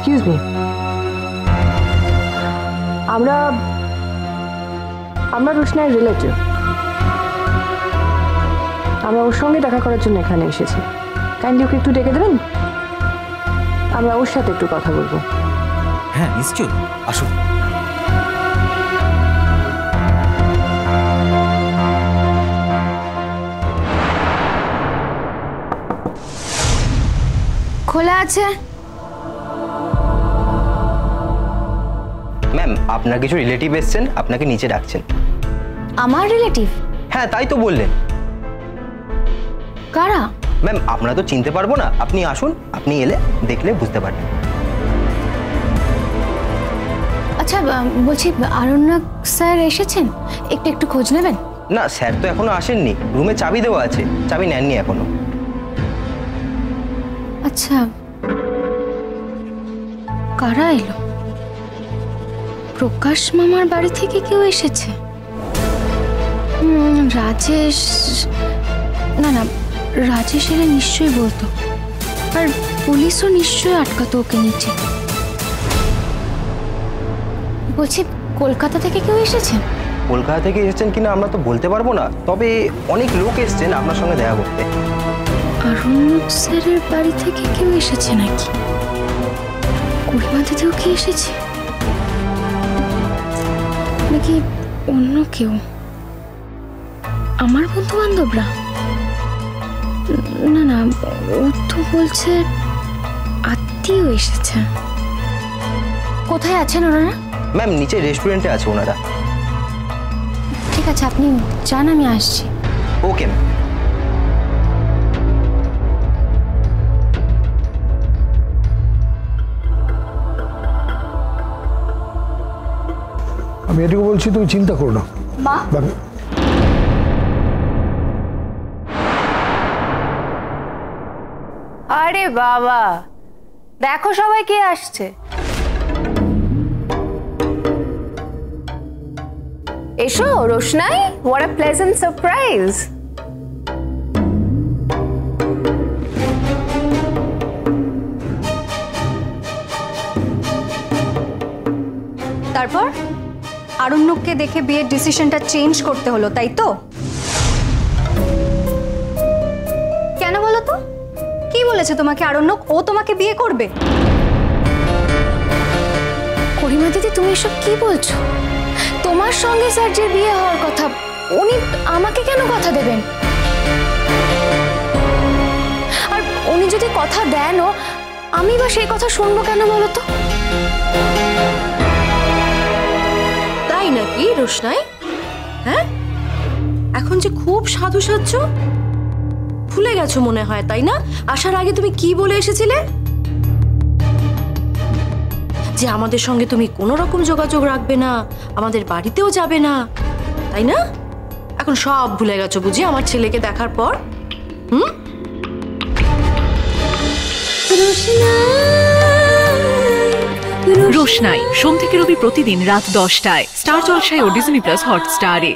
Excuse me, আমরা Rushanara relative. আমরা ওর সঙ্গে দেখা করার জন্য এখানে এসেছি। কাইন্ডলি ওকে একটু ডেকে দেবেন, আমরা ওর সাথে একটু কথা বলবো। হ্যাঁ নিশ্চয়ই, আসুন। খোলা আছে। ম্যাম, আপনার কিছু রিলেটিভ এসেছেন, আপনাকে নিচে ডাকছেন। আমার রিলেটিভ? হ্যাঁ, তাই তো বললেন। কারা? ম্যাম, আপনারা তো চিনতে পারবো না, আপনি আসুন, আপনি এলে দেখলে বুঝতে পারবেন। আচ্ছা বলছি, আরণ্যক স্যার এসেছেন? একটু খোঁজ নেবেন। না, স্যার তো এখনো আসেননি, রুমে চাবি দেওয়া আছে, চাবি নেননি এখনো। আচ্ছা, কারা এলো? প্রকাশ মামার বাড়ি থেকে কেউ এসেছে? রাজেশ? না, রাজেশ এলে নিশ্চয়ই বলতো, আর পুলিশও নিশ্চয়ই আটকাতো ওকে নিচে। বলছি, কলকাতা থেকে কেউ এসেছে? কলকাতা থেকে এসেছেন কিনা আমরা তো বলতে পারবো না, তবে অনেক লোক এসেছেন আপনার সঙ্গে দেখা করতে। আরণ্যক স্যারের বাড়ি থেকে কেউ এসেছে নাকি? করিমাদিতেও কি এসেছে নাকি অন্য কেউ? আমার বন্ধু বান্ধবরা? না, ও তো বলছে আত্মীয় এসেছে। কোথায় আছেন ওনারা? ম্যাম, নিচে রেস্টুরেন্টে আছে ওনারা। ঠিক আছে, আপনি যান, আমি আসছি। Okay ma'am. আমি এটুকু বলছি, তুমি চিন্তা করো না। মা, আরে বাবা, দেখো সবাই কে আসছে। এসো রোশনাই, হোয়াট আ প্লেজেন্ট সারপ্রাইজ। তারপর আরণ্যককে দেখে বিয়ের ডিসিশনটা চেঞ্জ করতে হলো, তাই তো? কেন বলো তো, কি বলেছে তোমাকে আরণ্যক? ও তোমাকে বিয়ে করবে? করিমা দিদি, তুমি এসব কি বলছো? তোমার সঙ্গে স্যার যে বিয়ে হওয়ার কথা, উনি আমাকে কেন কথা দেবেন? আর উনি যদি কথা দেনও, আমি বা সেই কথা শুনবো কেন বলো তো? তাই নাকি রোশনাই? হ্যাঁ, এখন যে খুব সাধু সাজছো, ভুলে গেছো মনে হয়, তাই না? আসার আগে তুমি কি বলে এসেছিলে? যে আমাদের সঙ্গে তুমি কোনো রকম যোগাযোগ রাখবে না, আমাদের বাড়িতেও যাবে না, তাই না? এখন সব ভুলে গেছো বুঝি আমার ছেলেকে দেখার পর? রোশনাই সোম থেকে রবি প্রতিদিন রাত 10টায় স্টার জলসায় ও ডিজনি প্লাস হটস্টারে।